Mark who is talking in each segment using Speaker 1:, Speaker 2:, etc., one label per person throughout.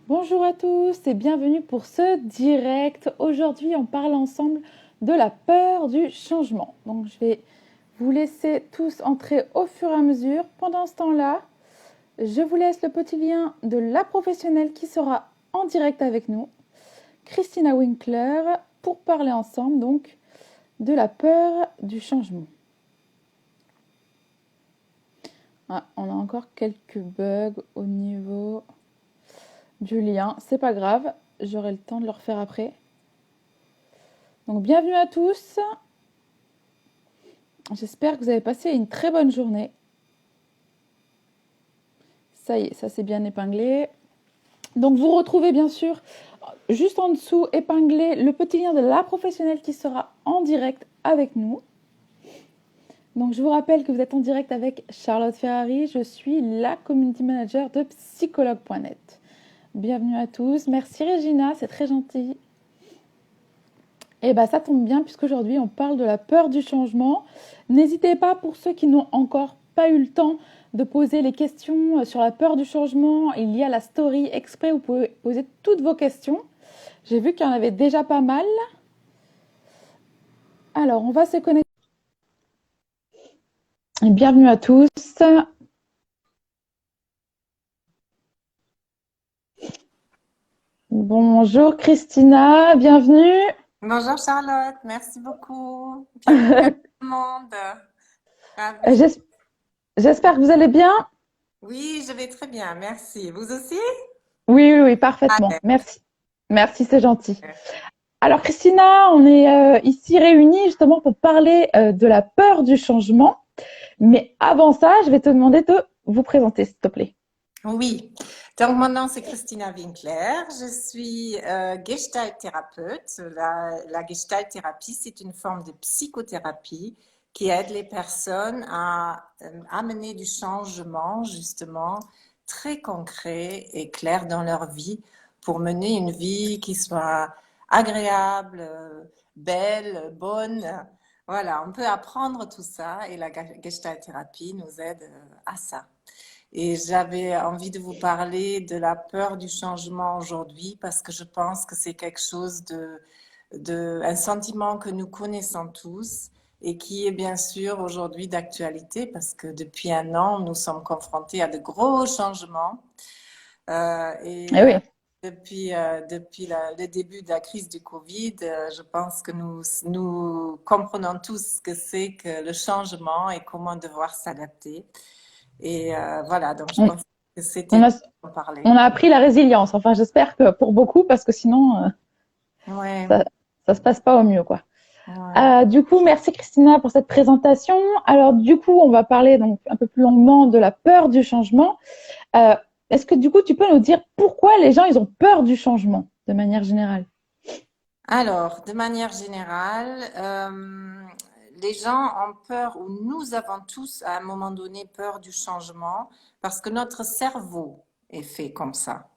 Speaker 1: Bonjour à tous et bienvenue pour ce direct. Aujourd'hui, on parle ensemble de la peur du changement. Donc, je vais vous laisser tous entrer au fur et à mesure. Pendant ce temps-là, je vous laisse le petit lien de la professionnelle qui sera en direct avec nous, Christina Winkler, pour parler ensemble donc de la peur du changement. Ah, on a encore quelques bugs au niveau du lien. C'est pas grave, j'aurai le temps de le refaire après. Donc bienvenue à tous. J'espère que vous avez passé une très bonne journée. Ça y est, ça c'est bien épinglé. Donc vous retrouvez bien sûr juste en dessous épinglé le petit lien de la professionnelle qui sera en direct avec nous. Donc je vous rappelle que vous êtes en direct avec Charlotte Ferrari. Je suis la community manager de psychologue.net. Bienvenue à tous. Merci Regina, c'est très gentil. Et bien ça tombe bien puisqu'aujourd'hui on parle de la peur du changement. N'hésitez pas pour ceux qui n'ont encore pas eu le temps de poser les questions sur la peur du changement. Il y a la story exprès, vous pouvez poser toutes vos questions. J'ai vu qu'il y en avait déjà pas mal. Alors on va se connecter. Bienvenue à tous. Bonjour Christina, bienvenue.
Speaker 2: Bonjour Charlotte, merci beaucoup. Bienvenue à tout le monde. Ravie.
Speaker 1: J'es- J'espère que vous allez bien.
Speaker 2: Oui, je vais très bien, merci. Vous aussi?
Speaker 1: Oui, oui, oui, parfaitement.
Speaker 2: Allez.
Speaker 1: Merci. Merci, c'est gentil. Alors Christina, on est ici réunis justement pour parler de la peur du changement. Mais avant ça, je vais te demander de vous présenter, s'il te plaît.
Speaker 2: Oui, donc mon nom c'est Christina Winkler, je suis Gestalt thérapeute. La Gestalt thérapie, c'est une forme de psychothérapie qui aide les personnes à amener du changement justement très concret et clair dans leur vie pour mener une vie qui soit agréable, belle, bonne. Voilà, on peut apprendre tout ça et la Gestalt thérapie nous aide à ça. Et j'avais envie de vous parler de la peur du changement aujourd'hui parce que je pense que c'est quelque chose un sentiment que nous connaissons tous et qui est bien sûr aujourd'hui d'actualité parce que depuis un an, nous sommes confrontés à de gros changements. Euh, et
Speaker 1: Eh
Speaker 2: euh,
Speaker 1: oui,
Speaker 2: depuis le début de la crise du Covid, je pense que nous comprenons tous ce que c'est que le changement et comment devoir s'adapter. Et voilà, donc je
Speaker 1: on,
Speaker 2: pense que
Speaker 1: on
Speaker 2: c'était
Speaker 1: a,
Speaker 2: en parler.
Speaker 1: on a appris la résilience. Enfin, j'espère que pour beaucoup, parce que sinon,
Speaker 2: Ouais,
Speaker 1: ça, ça se passe pas au mieux, quoi.
Speaker 2: ouais.
Speaker 1: Du coup, merci Christina pour cette présentation. Alors, du coup, on va parler donc un peu plus longuement de la peur du changement. Euh, Est-ce que du coup, tu peux nous dire pourquoi les gens ils ont peur du changement de manière générale?
Speaker 2: Alors, de manière générale, les gens ont peur, ou nous avons tous à un moment donné peur du changement, parce que notre cerveau est fait comme ça.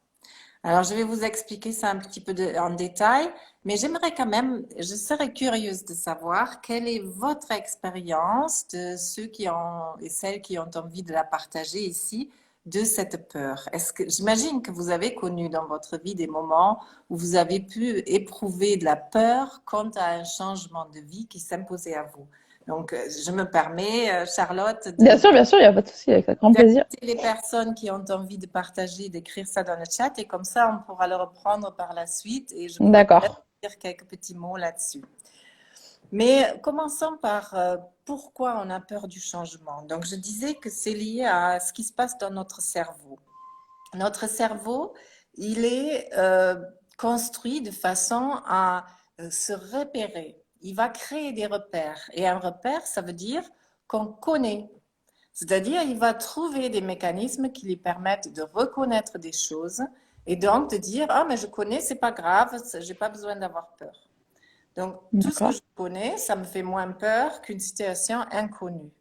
Speaker 2: Alors, je vais vous expliquer ça un petit peu en détail, mais j'aimerais quand même, je serais curieuse de savoir quelle est votre expérience de ceux qui ont et celles qui ont envie de la partager ici de cette peur. Est-ce que j'imagine que vous avez connu dans votre vie des moments où vous avez pu éprouver de la peur quant à un changement de vie qui s'imposait à vous. Donc, je me permets, Charlotte,
Speaker 1: Bien sûr, il n'y a pas de souci, avec grand plaisir.
Speaker 2: d'inviter les personnes qui ont envie de partager, d'écrire ça dans le chat et comme ça, on pourra le reprendre par la suite et je pourrai peut-être
Speaker 1: D'accord.
Speaker 2: dire quelques petits mots là-dessus. Mais commençons par pourquoi on a peur du changement. Donc, je disais que c'est lié à ce qui se passe dans notre cerveau. Notre cerveau, il est construit de façon à se repérer. Il va créer des repères. Et un repère, ça veut dire qu'on connaît. C'est-à-dire, il va trouver des mécanismes qui lui permettent de reconnaître des choses et donc de dire, ah, mais je connais, c'est pas grave, j'ai pas besoin d'avoir peur. Donc, tout ce que
Speaker 1: D'accord.
Speaker 2: je connais, ça me fait moins peur qu'une situation inconnue.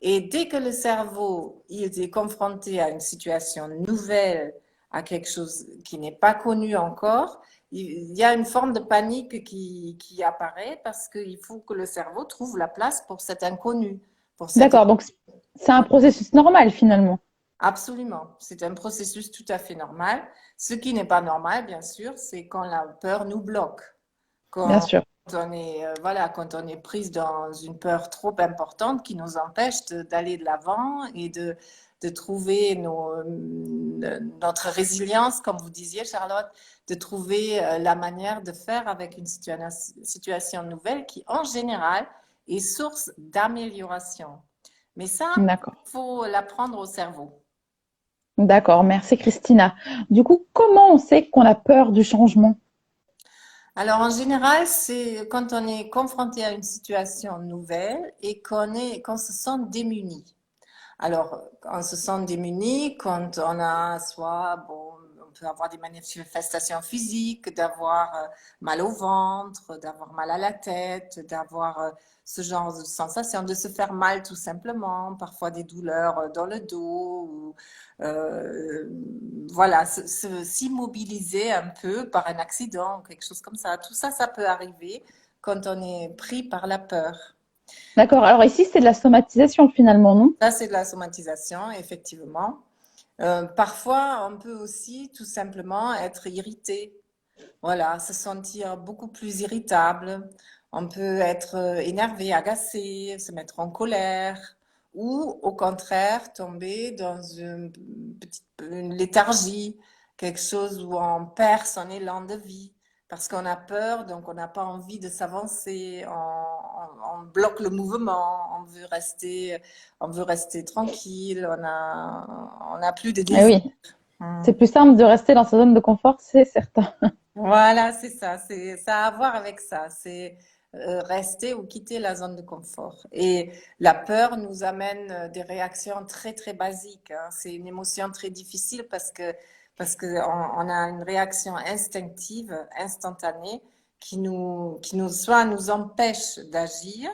Speaker 2: Et dès que le cerveau il est confronté à une situation nouvelle, à quelque chose qui n'est pas connu encore, il y a une forme de panique qui apparaît parce qu'il faut que le cerveau trouve la place pour cet inconnu, pour cette...
Speaker 1: D'accord. Donc, c'est un processus normal finalement.
Speaker 2: Absolument. C'est un processus tout à fait normal. Ce qui n'est pas normal, bien sûr, c'est quand la peur nous bloque.
Speaker 1: Bien
Speaker 2: Quand
Speaker 1: sûr.
Speaker 2: on est, voilà, quand on est prise dans une peur trop importante qui nous empêche d'aller de l'avant et de trouver notre résilience, comme vous disiez, Charlotte, de trouver la manière de faire avec une situation nouvelle qui, en général, est source d'amélioration. Mais ça,
Speaker 1: D'accord.
Speaker 2: il faut l'apprendre au cerveau.
Speaker 1: D'accord. Merci, Christina. Du coup, comment on sait qu'on a peur du changement?
Speaker 2: Alors, en général, c'est quand on est confronté à une situation nouvelle et qu'on se sent démuni. Alors, on se sent démuni quand on a soit, bon, on peut avoir des manifestations physiques, d'avoir mal au ventre, d'avoir mal à la tête, d'avoir ce genre de sensation, de se faire mal tout simplement, parfois des douleurs dans le dos, ou, euh, voilà, s'immobiliser un peu par un accident, quelque chose comme ça. Tout ça, ça peut arriver quand on est pris par la peur.
Speaker 1: D'accord. Alors ici, c'est de la somatisation finalement, non?
Speaker 2: Ça, c'est de la somatisation, effectivement. Parfois, on peut aussi tout simplement être irrité. Voilà, se sentir beaucoup plus irritable. On peut être énervé, agacé, se mettre en colère ou au contraire tomber dans une léthargie, quelque chose où on perd son élan de vie parce qu'on a peur, donc on n'a pas envie de s'avancer, on bloque le mouvement, on veut rester tranquille, on a plus de
Speaker 1: Eh
Speaker 2: désir.
Speaker 1: oui,
Speaker 2: Hmm.
Speaker 1: c'est plus simple de rester dans sa zone de confort, c'est certain.
Speaker 2: Voilà, c'est ça. Ça a à voir avec ça. C'est rester ou quitter la zone de confort. Et la peur nous amène des réactions très, très basiques, hein. C'est une émotion très difficile parce que on a une réaction instinctive, instantanée, soit nous empêche d'agir,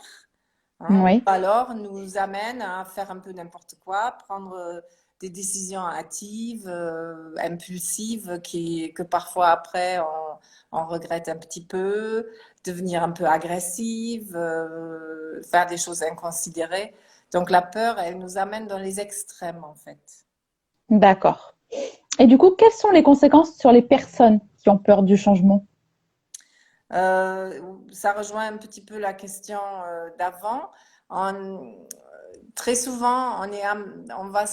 Speaker 2: hein,
Speaker 1: Oui.
Speaker 2: ou alors nous amène à faire un peu n'importe quoi, prendre des décisions hâtives, impulsives, que parfois après on regrette un petit peu, devenir un peu agressive, faire des choses inconsidérées. Donc la peur, elle nous amène dans les extrêmes en fait.
Speaker 1: D'accord. Et du coup, quelles sont les conséquences sur les personnes qui ont peur du changement?
Speaker 2: Ça rejoint un petit peu la question d'avant. Très souvent, on va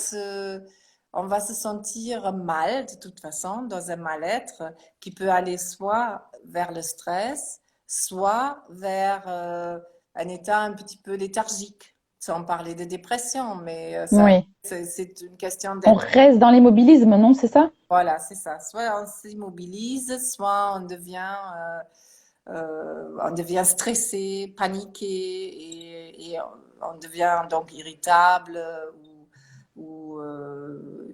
Speaker 2: se sentir mal de toute façon, dans un mal-être qui peut aller soit vers le stress, soit vers un état un petit peu léthargique, sans parler de dépression, mais
Speaker 1: Oui.
Speaker 2: c'est une question
Speaker 1: On
Speaker 2: d'être.
Speaker 1: reste dans l'immobilisme, non, c'est ça?
Speaker 2: Voilà, c'est ça. Soit on s'immobilise, soit on devient stressé, paniqué et on devient donc irritable ou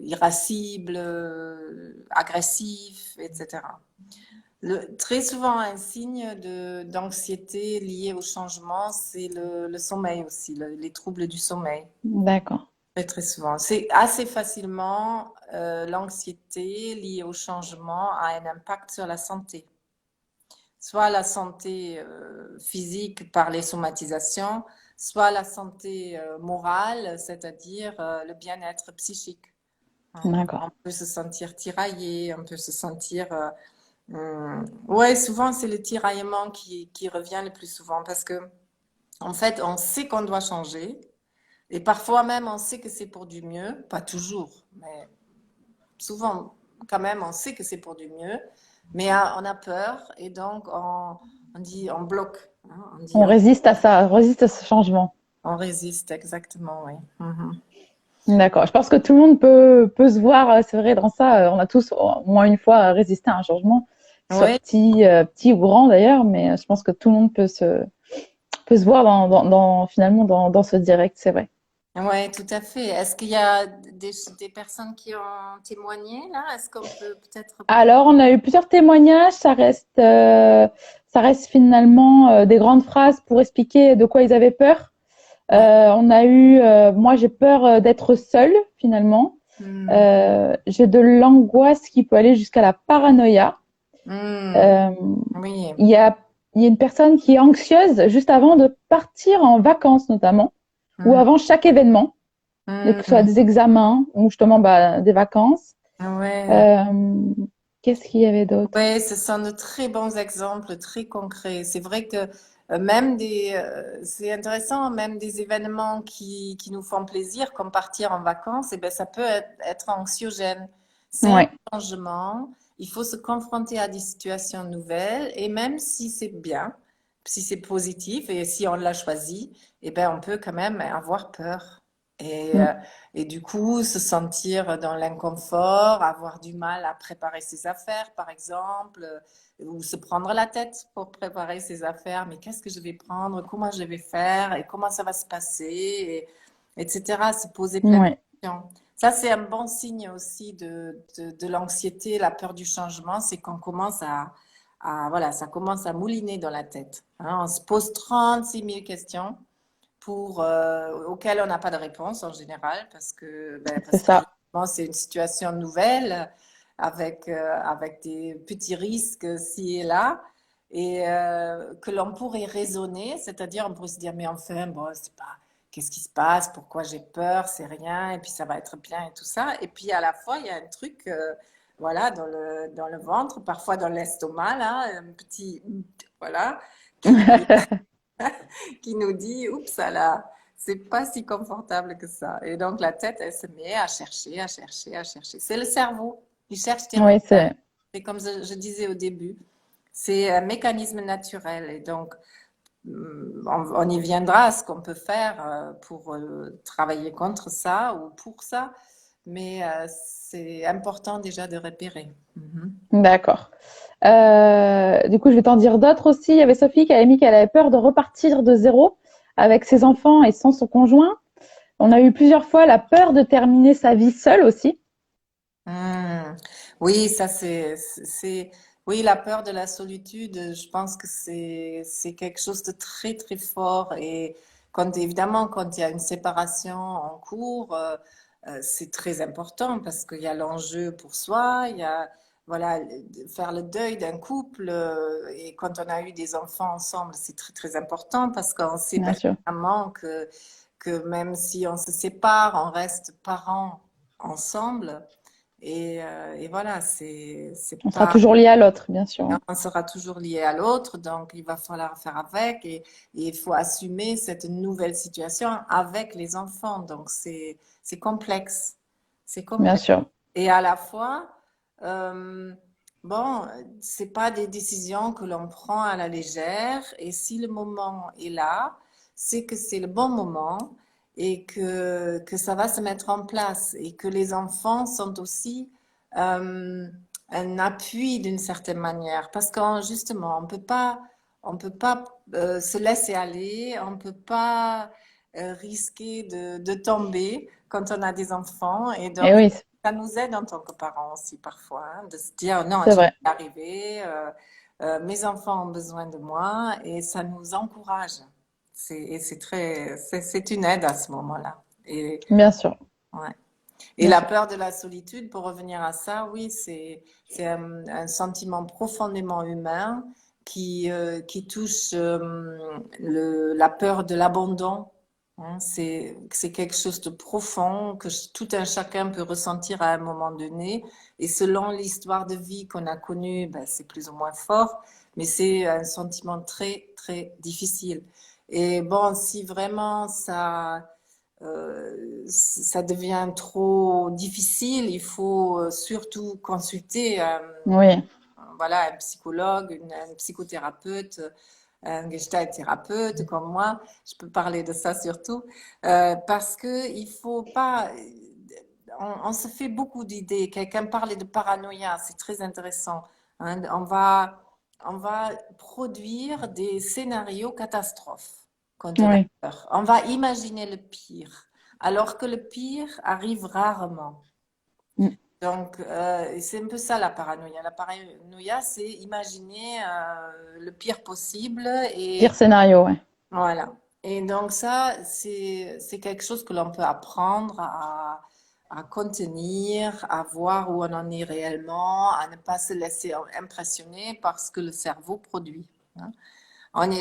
Speaker 2: irascible, agressif, etc. Très souvent, un signe d'anxiété lié au changement, c'est le sommeil aussi, les troubles du sommeil.
Speaker 1: D'accord.
Speaker 2: Très, très souvent. C'est assez facilement l'anxiété liée au changement a un impact sur la santé. Soit la santé physique par les somatisations, soit la santé morale, c'est-à-dire le bien-être psychique. On
Speaker 1: D'accord.
Speaker 2: peut se sentir tiraillé, on peut se sentir... ouais, souvent c'est le tiraillement qui revient le plus souvent parce que en fait, on sait qu'on doit changer et parfois même on sait que c'est pour du mieux, pas toujours, mais souvent quand même on sait que c'est pour du mieux, mais on a peur et donc on dit on bloque, hein, on dit
Speaker 1: On résiste à ça, on résiste à ce changement.
Speaker 2: on résiste exactement, oui. Mhm.
Speaker 1: D'accord. Je pense que tout le monde peut se voir, c'est vrai, dans ça. On a tous au moins une fois résisté à un changement, qu'il soit
Speaker 2: Oui,
Speaker 1: petit ou grand d'ailleurs, mais je pense que tout le monde peut se voir finalement dans ce direct, c'est vrai.
Speaker 2: ouais, tout à fait. Est-ce qu'il y a des personnes qui ont témoigné là? Est-ce qu'on peut peut-être...
Speaker 1: Alors, on a eu plusieurs témoignages. Ça reste finalement des grandes phrases pour expliquer de quoi ils avaient peur.
Speaker 2: Ouais.
Speaker 1: On a eu, moi, j'ai peur d'être seule finalement.
Speaker 2: Hmm.
Speaker 1: J'ai de l'angoisse qui peut aller jusqu'à la paranoïa.
Speaker 2: Hmm.
Speaker 1: Euh,
Speaker 2: Oui.
Speaker 1: il y a, il y a une personne qui est anxieuse juste avant de partir en vacances notamment, ou
Speaker 2: Hmm.
Speaker 1: avant chaque événement. que ce soit
Speaker 2: Mhm.
Speaker 1: des examens ou justement des vacances.
Speaker 2: Ouais.
Speaker 1: Euh, Qu'est-ce qu'il y avait d'autre?
Speaker 2: Oui, ce sont de très bons exemples, très concrets. C'est vrai que c'est intéressant, même des événements qui nous font plaisir, comme partir en vacances, et ben, ça peut être anxiogène. C'est un
Speaker 1: Ouais,
Speaker 2: changement, il faut se confronter à des situations nouvelles, et même si c'est bien, si c'est positif, et si on l'a choisi, et ben, on peut quand même avoir peur. Et,
Speaker 1: mm,
Speaker 2: euh, et du coup, se sentir dans l'inconfort, avoir du mal à préparer ses affaires, par exemple, ou se prendre la tête pour préparer ses affaires. Mais qu'est-ce que je vais prendre? Comment je vais faire? Et comment ça va se passer? Etc. Se poser plein de
Speaker 1: ouais,
Speaker 2: questions. Ça, c'est un bon signe aussi de l'anxiété, la peur du changement, c'est qu'on commence voilà, ça commence à mouliner dans la tête. Hein. On se pose 36 000 questions auxquelles on n'a pas de réponse en général
Speaker 1: c'est
Speaker 2: parce que
Speaker 1: ça.
Speaker 2: justement c'est une situation nouvelle avec des petits risques ci et là et que l'on pourrait raisonner, c'est-à-dire on pourrait se dire mais enfin bon c'est pas qu'est-ce qui se passe, pourquoi j'ai peur, c'est rien et puis ça va être bien et tout ça et puis à la fois il y a un truc voilà dans le ventre, parfois dans l'estomac là, un petit voilà qui qui nous dit, oups, là, c'est pas si confortable que ça. Et donc la tête, elle se met à chercher, à chercher, à chercher. C'est le cerveau, il cherche des
Speaker 1: Oui,
Speaker 2: repères. C'est comme je disais au début, c'est un mécanisme naturel. Et donc, on y viendra à ce qu'on peut faire pour travailler contre ça ou pour ça. Mais c'est important déjà de repérer. Mhm.
Speaker 1: d'accord. Du coup, je vais t'en dire d'autres aussi. Il y avait Sophie qui avait mis qu'elle avait peur de repartir de zéro avec ses enfants et sans son conjoint. On a eu plusieurs fois la peur de terminer sa vie seule aussi.
Speaker 2: Hmm. Oui, oui, la peur de la solitude, je pense que c'est quelque chose de très, très fort. Et évidemment, quand il y a une séparation en cours, c'est très important parce qu'il y a l'enjeu pour soi, il y a, voilà, faire le deuil d'un couple. Et quand on a eu des enfants ensemble, c'est très, très important parce qu'on sait
Speaker 1: Bien sûr.
Speaker 2: pertinemment que même si on se sépare, on reste parents ensemble. Et voilà, c'est
Speaker 1: On sera
Speaker 2: pas,
Speaker 1: toujours lié à l'autre, bien sûr. Ouais.
Speaker 2: on sera toujours lié à l'autre, donc il va falloir faire avec et il faut assumer cette nouvelle situation avec les enfants. Donc c'est complexe, c'est
Speaker 1: Bien
Speaker 2: complexe.
Speaker 1: sûr.
Speaker 2: Et à la fois, euh, bon, c'est pas des décisions que l'on prend à la légère. Et si le moment est là, c'est que c'est le bon moment et que ça va se mettre en place et que les enfants sont aussi euh, un appui d'une certaine manière. Parce que justement, on peut pas se laisser aller, on peut pas risquer de tomber quand on a des enfants. Et
Speaker 1: Et
Speaker 2: donc,
Speaker 1: oui,
Speaker 2: ça nous aide en tant que parents aussi parfois, hein, de se dire non,
Speaker 1: c'est
Speaker 2: je vais
Speaker 1: vrai.
Speaker 2: y arriver, mes enfants ont besoin de moi et ça nous encourage. C'est une aide à ce moment-là.
Speaker 1: Bien sûr.
Speaker 2: Ouais. Et
Speaker 1: Bien
Speaker 2: la
Speaker 1: sûr.
Speaker 2: peur de la solitude, pour revenir à ça, oui, c'est un sentiment profondément humain qui touche la peur de l'abandon. Hein. C'est quelque chose de profond que tout un chacun peut ressentir à un moment donné. Et selon l'histoire de vie qu'on a connue, ben, c'est plus ou moins fort, mais c'est un sentiment très, très difficile. Et bon, si vraiment ça devient trop difficile, il faut surtout consulter
Speaker 1: Oui,
Speaker 2: voilà, un psychologue, un psychothérapeute, un gestalt thérapeute comme moi. Je peux parler de ça surtout parce que il faut pas. On se fait beaucoup d'idées. Quelqu'un parlait de paranoïa, c'est très intéressant. Hein. On va produire des scénarios catastrophes quand on a
Speaker 1: oui.
Speaker 2: peur. On va imaginer le pire, alors que le pire arrive rarement.
Speaker 1: Mm.
Speaker 2: Donc, c'est un peu ça la paranoïa. La paranoïa, c'est imaginer le pire possible
Speaker 1: Pire
Speaker 2: et
Speaker 1: scénario, ouais.
Speaker 2: voilà. Et donc ça, c'est quelque chose que l'on peut apprendre à contenir, à voir où on en est réellement, à ne pas se laisser impressionner par ce que le cerveau produit. Hein.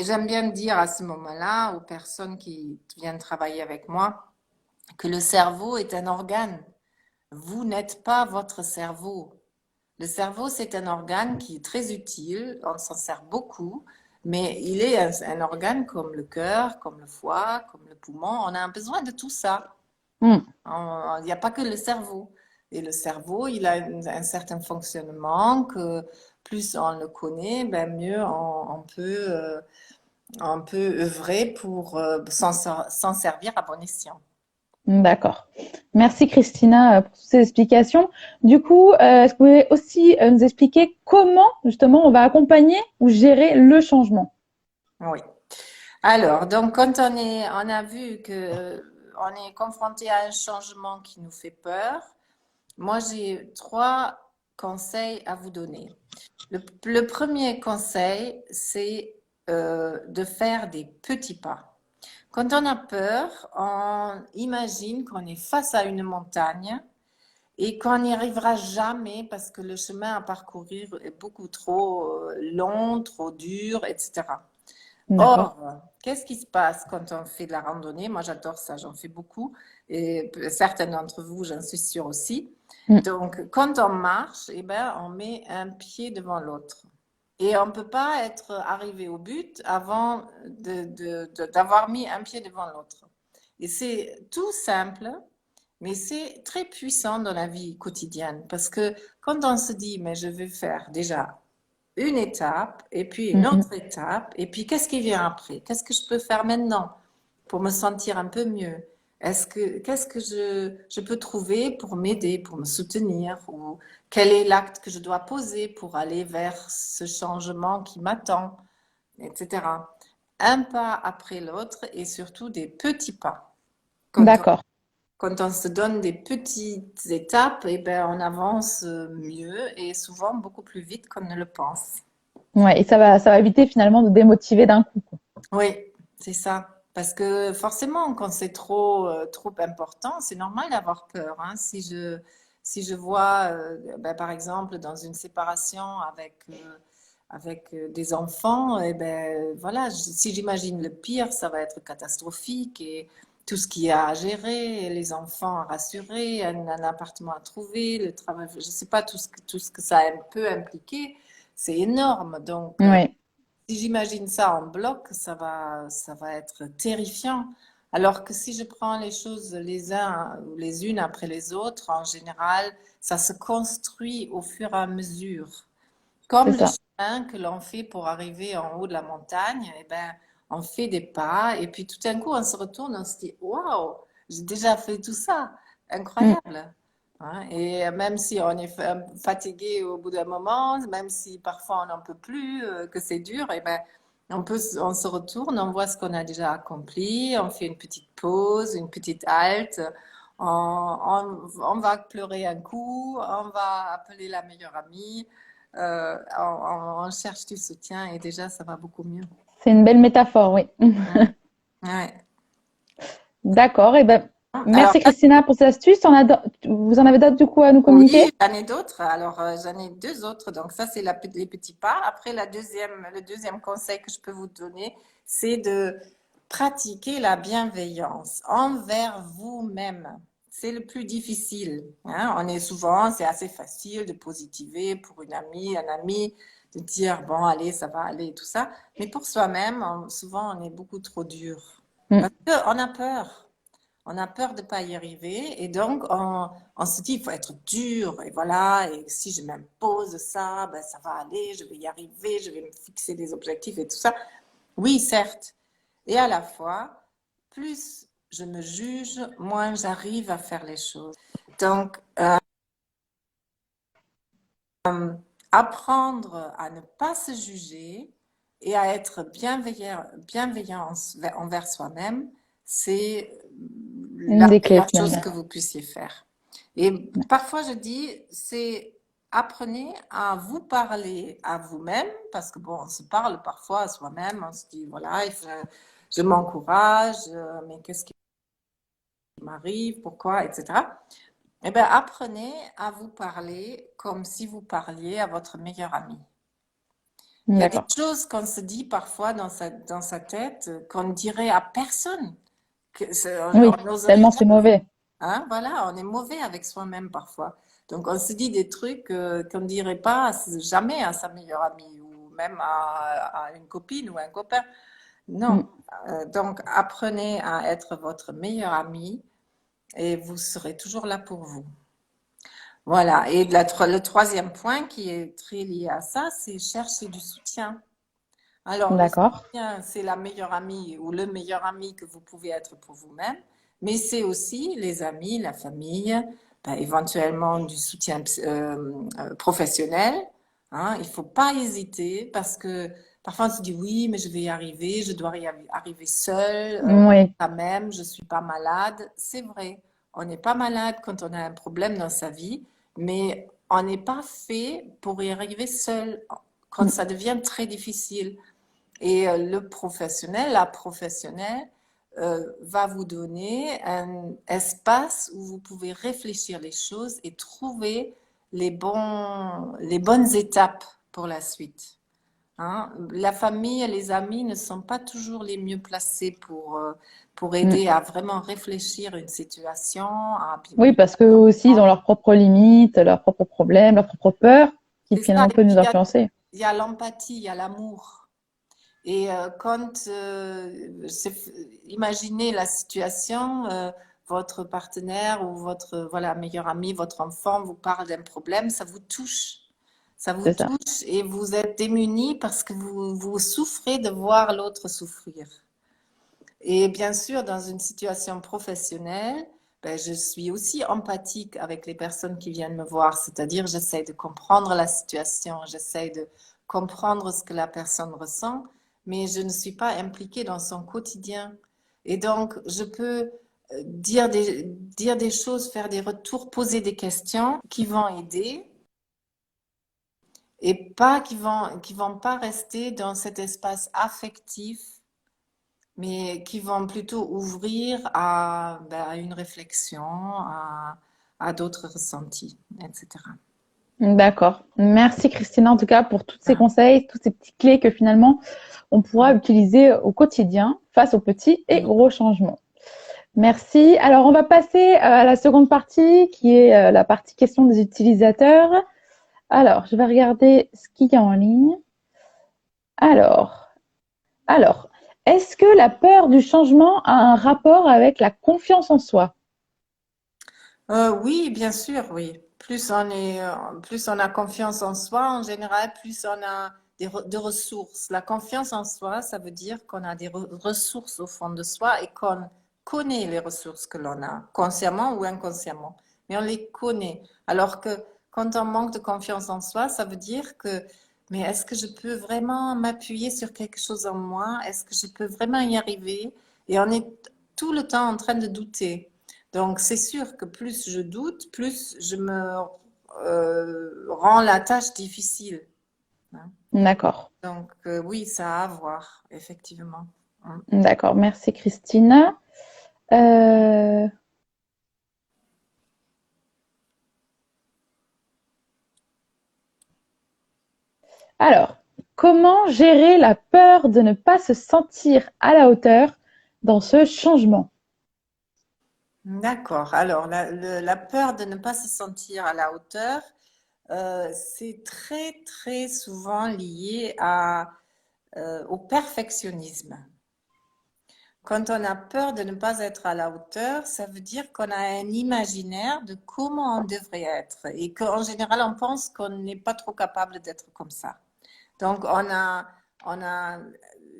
Speaker 2: J'aime bien dire à ce moment-là aux personnes qui viennent travailler avec moi, que le cerveau est un organe. Vous n'êtes pas votre cerveau. Le cerveau, c'est un organe qui est très utile, on s'en sert beaucoup, mais il est un organe comme le cœur, comme le foie, comme le poumon. On a besoin de tout ça.
Speaker 1: Hmm.
Speaker 2: Il n'y a pas que le cerveau. Et le cerveau, il a un certain fonctionnement que plus on le connaît, ben mieux on peut œuvrer pour s'en servir à bon escient.
Speaker 1: D'accord. Merci Christina pour toutes ces explications. Du coup, est-ce que vous pouvez aussi nous expliquer comment justement on va accompagner ou gérer le changement?
Speaker 2: Oui. Alors, donc, quand on a vu que on est confronté à un changement qui nous fait peur, moi, j'ai 3 conseils à vous donner. Le premier conseil, c'est de faire des petits pas. Quand on a peur, on imagine qu'on est face à une montagne et qu'on n'y arrivera jamais parce que le chemin à parcourir est beaucoup trop long, trop dur, etc.
Speaker 1: D'accord.
Speaker 2: Or, qu'est-ce qui se passe quand on fait de la randonnée? Moi, j'adore ça, j'en fais beaucoup et certains d'entre vous, j'en suis sûre aussi.
Speaker 1: Hmm.
Speaker 2: Donc, quand on marche, eh ben, on met un pied devant l'autre. Et on ne peut pas être arrivé au but avant d'avoir mis un pied devant l'autre. Et c'est tout simple, mais c'est très puissant dans la vie quotidienne parce que quand on se dit, mais je vais faire déjà une étape, et puis une
Speaker 1: Mhm.
Speaker 2: autre étape, et puis qu'est-ce qui vient après? Qu'est-ce que je peux faire maintenant pour me sentir un peu mieux? Qu'est-ce que je peux trouver pour m'aider, pour me soutenir? Ou quel est l'acte que je dois poser pour aller vers ce changement qui m'attend, etc. Un pas après l'autre et surtout des petits pas. Quand on,
Speaker 1: D'accord.
Speaker 2: quand on se donne des petites étapes, eh ben, on avance mieux et souvent beaucoup plus vite qu'on ne le pense.
Speaker 1: Ouais, et ça va éviter finalement de démotiver d'un coup, quoi.
Speaker 2: Oui, c'est ça. Parce que forcément, quand c'est trop important, c'est normal d'avoir peur, hein. Si je vois, ben, par exemple, dans une séparation avec des enfants, et ben, voilà, si j'imagine le pire, ça va être catastrophique et tout ce qu'il y a à gérer, les enfants à rassurer, un appartement à trouver, le travail, je ne sais pas tout ce que ça peut impliquer, c'est énorme. Donc,
Speaker 1: Ouais,
Speaker 2: si j'imagine ça en bloc, ça va être terrifiant. Alors que si je prends les choses les unes après les autres, en général, ça se construit au fur et à mesure.
Speaker 1: c'est
Speaker 2: Comme le
Speaker 1: ça.
Speaker 2: chemin que l'on fait pour arriver en haut de la montagne, eh ben, on fait des pas et puis tout d'un coup, on se retourne, on se dit, waouh, j'ai déjà fait tout ça.
Speaker 1: Mm.
Speaker 2: Incroyable. Hein. Et même si on est fatigué au bout d'un moment, même si parfois on n'en peut plus, que c'est dur, eh ben, on se retourne, on voit ce qu'on a déjà accompli, on fait une petite pause, une petite halte, on va pleurer un coup, on va appeler la meilleure amie, on cherche du soutien et déjà ça va beaucoup mieux.
Speaker 1: C'est une belle métaphore, oui.
Speaker 2: Mm. Ouais.
Speaker 1: D'accord. Et ben,
Speaker 2: Alors,
Speaker 1: merci Christina pour ces astuces. Vous en avez d'autres du coup à nous
Speaker 2: oui,
Speaker 1: communiquer?
Speaker 2: j'en ai d'autres. Alors, j'en ai 2 autres. Donc, ça, c'est les petits pas. Après, le deuxième conseil que je peux vous donner, c'est de pratiquer la bienveillance envers vous-même. C'est le plus difficile, hein. C'est assez facile de positiver pour une amie, un ami, de dire, bon, allez, ça va aller, tout ça. Mais pour soi-même, souvent, on est beaucoup trop dur.
Speaker 1: Mm.
Speaker 2: Parce qu'on a peur. On a peur de ne pas y arriver et donc on se dit il faut être dur et voilà, et si je m'impose ça, ben ça va aller, je vais y arriver, je vais me fixer des objectifs et tout ça. Oui, certes. Et à la fois, plus je me juge, moins j'arrive à faire les choses. Donc, apprendre à ne pas se juger et à être bienveillant envers soi-même, c'est
Speaker 1: Une
Speaker 2: la
Speaker 1: des clés
Speaker 2: meilleure chose
Speaker 1: finalement.
Speaker 2: que vous puissiez faire. Et parfois, je dis, c'est apprenez à vous parler à vous-même, parce que bon, on se parle parfois à soi-même, on se dit, voilà, je m'encourage, mais qu'est-ce qui m'arrive, pourquoi, etc. Eh bien, apprenez à vous parler comme si vous parliez à votre meilleur ami. Il y a des
Speaker 1: D'accord.
Speaker 2: choses qu'on se dit parfois dans sa tête qu'on ne dirait à personne,
Speaker 1: Oui,
Speaker 2: on n'oserait
Speaker 1: tellement c'est
Speaker 2: jamais.
Speaker 1: mauvais.
Speaker 2: Hein, voilà, on est mauvais avec soi-même parfois. Donc, on se dit des trucs qu'on ne dirait pas jamais à sa meilleure amie ou même à une copine ou un copain. Non.
Speaker 1: Mm.
Speaker 2: Donc, apprenez à être votre meilleur ami et vous serez toujours là pour vous. Voilà. Et le troisième point qui est très lié à ça, c'est chercher du soutien. Alors, le
Speaker 1: D'accord.
Speaker 2: soutien, c'est la meilleure amie ou le meilleur ami que vous pouvez être pour vous-même, mais c'est aussi les amis, la famille, ben, éventuellement du soutien professionnel. Hein. Il ne faut pas hésiter parce que parfois on se dit oui, mais je vais y arriver, je dois y arriver seule,
Speaker 1: Oui.
Speaker 2: quand même, je ne suis pas malade. C'est vrai, on n'est pas malade quand on a un problème dans sa vie, mais on n'est pas fait pour y arriver seul quand
Speaker 1: Mm.
Speaker 2: ça devient très difficile. Et le professionnel, la professionnelle, va vous donner un espace où vous pouvez réfléchir les choses et trouver les bonnes étapes pour la suite. Hein. La famille et les amis ne sont pas toujours les mieux placés pour
Speaker 1: Mm.
Speaker 2: aider à vraiment réfléchir une situation, à
Speaker 1: Oui,
Speaker 2: mieux
Speaker 1: parce
Speaker 2: la
Speaker 1: qu'eux aussi, ils ont
Speaker 2: comprendre.
Speaker 1: leurs propres limites, leurs propres problèmes, leurs propres peurs qui
Speaker 2: C'est ça.
Speaker 1: finalement
Speaker 2: Et
Speaker 1: peuvent
Speaker 2: puis,
Speaker 1: nous influencer.
Speaker 2: il y a l'empathie, il y a l'amour. Et imaginez la situation, votre partenaire ou votre voilà, meilleur ami, votre enfant vous parle d'un problème, ça vous touche. Ça vous
Speaker 1: C'est ça.
Speaker 2: touche et vous êtes démunis parce que vous souffrez de voir l'autre souffrir. Et bien sûr, dans une situation professionnelle, ben, je suis aussi empathique avec les personnes qui viennent me voir, c'est-à-dire j'essaie de comprendre la situation, j'essaie de comprendre ce que la personne ressent, mais je ne suis pas impliquée dans son quotidien. Et donc, je peux dire des choses, faire des retours, poser des questions qui vont aider et pas qui vont pas rester dans cet espace affectif mais qui vont plutôt ouvrir à une réflexion, à d'autres ressentis, etc.
Speaker 1: D'accord. Merci Christina en tout cas pour tous ces
Speaker 2: Ah,
Speaker 1: conseils, toutes ces petites clés que finalement on pourra
Speaker 2: mm,
Speaker 1: utiliser au quotidien face aux petits et
Speaker 2: mm.
Speaker 1: gros changements. Merci. Alors on va passer à la seconde partie qui est la partie question des utilisateurs. Alors je vais regarder ce qu'il y a en ligne. Alors, alors, est-ce que la peur du changement a un rapport avec la confiance en soi?
Speaker 2: Oui, bien sûr, oui. Plus on a confiance en soi, en général, plus on a de ressources. La confiance en soi, ça veut dire qu'on a des ressources au fond de soi et qu'on connaît les ressources que l'on a, consciemment ou inconsciemment. Mais on les connaît. Alors que quand on manque de confiance en soi, ça veut dire que, mais est-ce que je peux vraiment m'appuyer sur quelque chose en moi? Est-ce que je peux vraiment y arriver? Et on est tout le temps en train de douter. Donc, c'est sûr que plus je doute, plus je me rends la tâche difficile. Hein.
Speaker 1: D'accord.
Speaker 2: Donc, oui, ça a à voir, effectivement. Mm.
Speaker 1: D'accord. Merci Christine. Euh, Alors, comment gérer la peur de ne pas se sentir à la hauteur dans ce changement?
Speaker 2: D'accord. Alors, la peur de ne pas se sentir à la hauteur, c'est très, très souvent lié au perfectionnisme. Quand on a peur de ne pas être à la hauteur, ça veut dire qu'on a un imaginaire de comment on devrait être et qu'en général, on pense qu'on n'est pas trop capable d'être comme ça. Donc, on a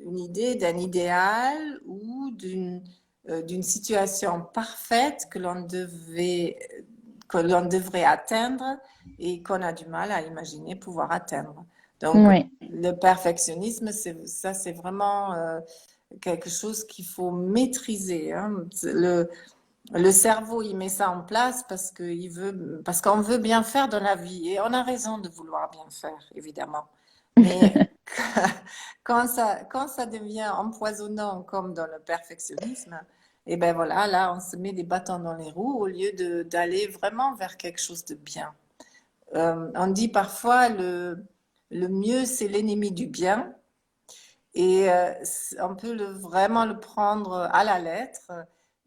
Speaker 2: une idée d'un idéal ou d'une situation parfaite que l'on devrait atteindre et qu'on a du mal à imaginer pouvoir atteindre. Donc,
Speaker 1: Oui,
Speaker 2: le perfectionnisme, c'est vraiment quelque chose qu'il faut maîtriser. Hein. Le cerveau, il met ça en place parce qu'on veut bien faire dans la vie et on a raison de vouloir bien faire, évidemment. Mais quand ça devient empoisonnant comme dans le perfectionnisme, et ben voilà, là, on se met des bâtons dans les roues au lieu d'aller vraiment vers quelque chose de bien. On dit parfois le mieux, c'est l'ennemi du bien. Et on peut vraiment le prendre à la lettre.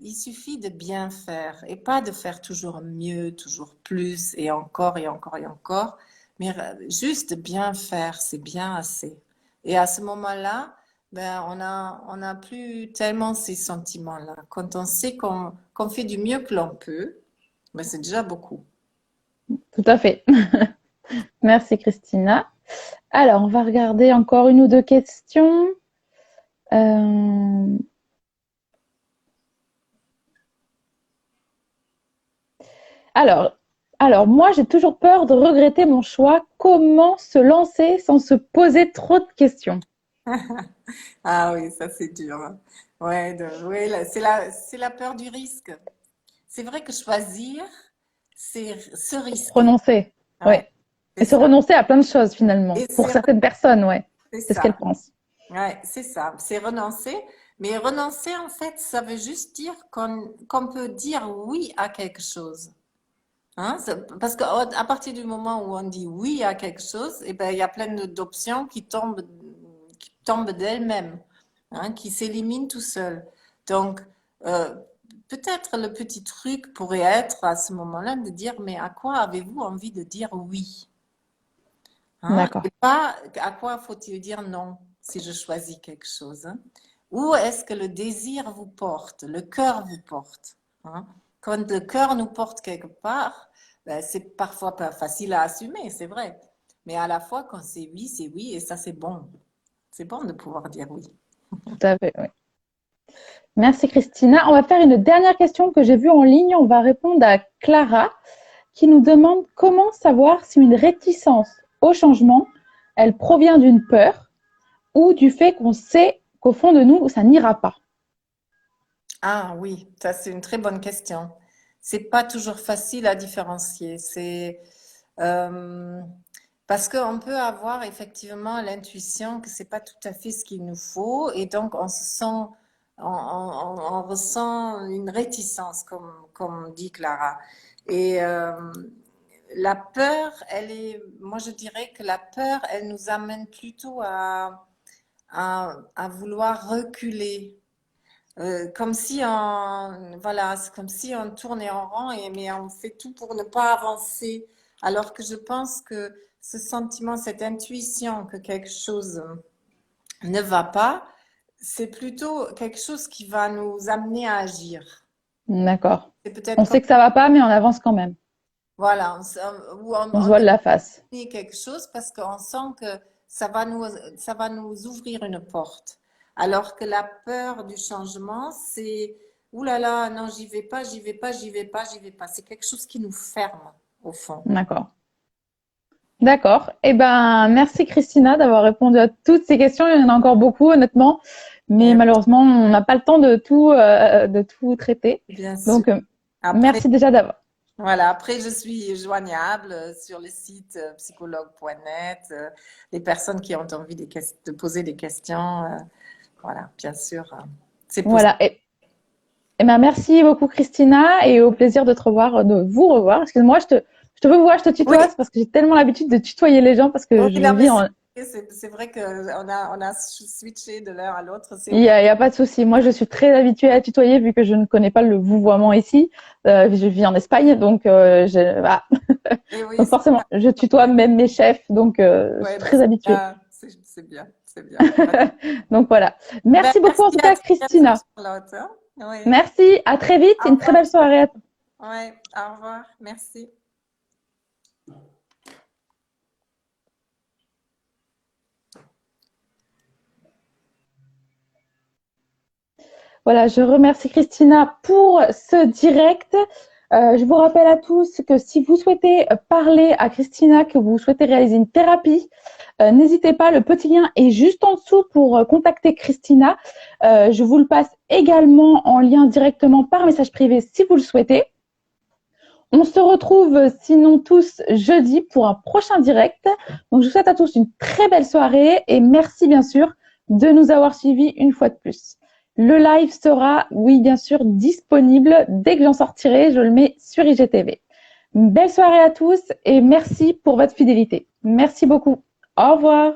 Speaker 2: il suffit de bien faire et pas de faire toujours mieux, toujours plus et encore et encore et encore, mais juste de bien faire, c'est bien assez. Et à ce moment-là, ben, on n'a plus tellement ces sentiments-là. Quand on sait qu'on fait du mieux que l'on peut, ben, c'est déjà beaucoup.
Speaker 1: Tout à fait. Merci Christina. Alors, on va regarder encore une ou deux questions. Euh, Alors, moi, j'ai toujours peur de regretter mon choix. Comment se lancer sans se poser trop de questions?
Speaker 2: Ah oui, ça c'est dur, hein. Ouais, ouais, c'est la peur du risque. C'est vrai que choisir, c'est se risquer.
Speaker 1: Renoncer.
Speaker 2: Ouais,
Speaker 1: Ouais.
Speaker 2: c'est
Speaker 1: Et se
Speaker 2: ça.
Speaker 1: renoncer à plein de choses finalement.
Speaker 2: Et
Speaker 1: Pour certaines personnes, ouais.
Speaker 2: c'est
Speaker 1: C'est ce qu'elles
Speaker 2: ça.
Speaker 1: pensent.
Speaker 2: Ouais, c'est ça. C'est renoncer. Mais renoncer, en fait, ça veut juste dire qu'on peut dire oui à quelque chose. Hein? Parce qu'à partir du moment où on dit oui à quelque chose, eh ben, il y a plein d'options qui tombent d'elles-mêmes, hein, qui s'éliminent tout seuls. Donc, euh, peut-être le petit truc pourrait être à ce moment-là de dire, mais à quoi avez-vous envie de dire oui? Hein?
Speaker 1: D'accord.
Speaker 2: Et pas à quoi faut-il dire non si je choisis quelque chose, hein? Où est-ce que le désir vous porte, le cœur vous porte, hein? Quand le cœur nous porte quelque part, ben, c'est parfois pas facile à assumer, c'est vrai. Mais à la fois, quand c'est oui, et ça c'est bon. C'est bon de pouvoir dire oui.
Speaker 1: Tout à fait, oui. Merci Christina. On va faire une dernière question que j'ai vue en ligne. On va répondre à Clara qui nous demande comment savoir si une réticence au changement, elle provient d'une peur ou du fait qu'on sait qu'au fond de nous, ça n'ira pas.
Speaker 2: Ah oui, ça c'est une très bonne question. C'est pas toujours facile à différencier. Euh, Parce qu'on peut avoir effectivement l'intuition que c'est pas tout à fait ce qu'il nous faut et donc on se sent, on ressent une réticence comme dit Clara. Et la peur, moi je dirais que la peur, elle nous amène plutôt à vouloir reculer. Comme si voilà, c'est comme si on tournait en rond mais on fait tout pour ne pas avancer. Alors que je pense que ce sentiment, cette intuition que quelque chose ne va pas, c'est plutôt quelque chose qui va nous amener à agir.
Speaker 1: D'accord.
Speaker 2: C'est peut-être
Speaker 1: On
Speaker 2: comme,
Speaker 1: sait que ça va pas, mais on avance quand même.
Speaker 2: voilà, ou
Speaker 1: On se
Speaker 2: on
Speaker 1: voile la face.
Speaker 2: essaie quelque chose parce qu'on sent que ça va nous ouvrir une porte. Alors que la peur du changement, c'est, ouh là là, non, j'y vais pas, j'y vais pas, j'y vais pas, j'y vais pas. C'est quelque chose qui nous ferme, au fond.
Speaker 1: D'accord. D'accord. Eh ben, merci Christina d'avoir répondu à toutes ces questions. Il y en a encore beaucoup, honnêtement, mais
Speaker 2: Et
Speaker 1: malheureusement, on n'a pas le temps de tout traiter.
Speaker 2: bien sûr.
Speaker 1: Donc,
Speaker 2: Après,
Speaker 1: merci déjà d'avoir.
Speaker 2: voilà, après, je suis joignable sur le site psychologue.net. Les personnes qui ont envie de poser des questions, voilà, bien sûr, c'est possible.
Speaker 1: Voilà. Eh ben, merci beaucoup Christina et au plaisir de te revoir, de vous revoir. Excuse-moi, je te revois, je te
Speaker 2: Oui,
Speaker 1: tutoie, c'est parce que j'ai tellement l'habitude de tutoyer les gens parce que
Speaker 2: oui,
Speaker 1: je
Speaker 2: là, mais
Speaker 1: vis en,
Speaker 2: c'est vrai on a switché de l'un à l'autre, c'est
Speaker 1: il
Speaker 2: bien.
Speaker 1: y a pas de souci. Moi, je suis très habituée à tutoyer vu que je ne connais pas le vouvoiement ici. Je vis en Espagne, donc, voilà.
Speaker 2: Et oui,
Speaker 1: Donc forcément, je tutoie même mes chefs, donc je suis
Speaker 2: ouais, bah,
Speaker 1: très habituée.
Speaker 2: c'est bien, c'est bien.
Speaker 1: Donc voilà.
Speaker 2: Ben,
Speaker 1: Merci beaucoup en
Speaker 2: merci
Speaker 1: tout
Speaker 2: à
Speaker 1: cas,
Speaker 2: très bientôt,
Speaker 1: Christina.
Speaker 2: Charlotte, hein. Oui,
Speaker 1: Merci, à très vite.
Speaker 2: au
Speaker 1: Une très
Speaker 2: revoir.
Speaker 1: belle soirée à toi.
Speaker 2: Ouais, au revoir, merci.
Speaker 1: Voilà, je remercie Christina pour ce direct. Je vous rappelle à tous que si vous souhaitez parler à Christina, que vous souhaitez réaliser une thérapie, n'hésitez pas, le petit lien est juste en dessous pour contacter Christina. Je vous le passe également en lien directement par message privé si vous le souhaitez. On se retrouve sinon tous jeudi pour un prochain direct. Donc je vous souhaite à tous une très belle soirée et merci bien sûr de nous avoir suivis une fois de plus. Le live sera, oui bien sûr, disponible dès que j'en sortirai. Je le mets sur IGTV. Une belle soirée à tous et merci pour votre fidélité. Merci beaucoup. Au revoir.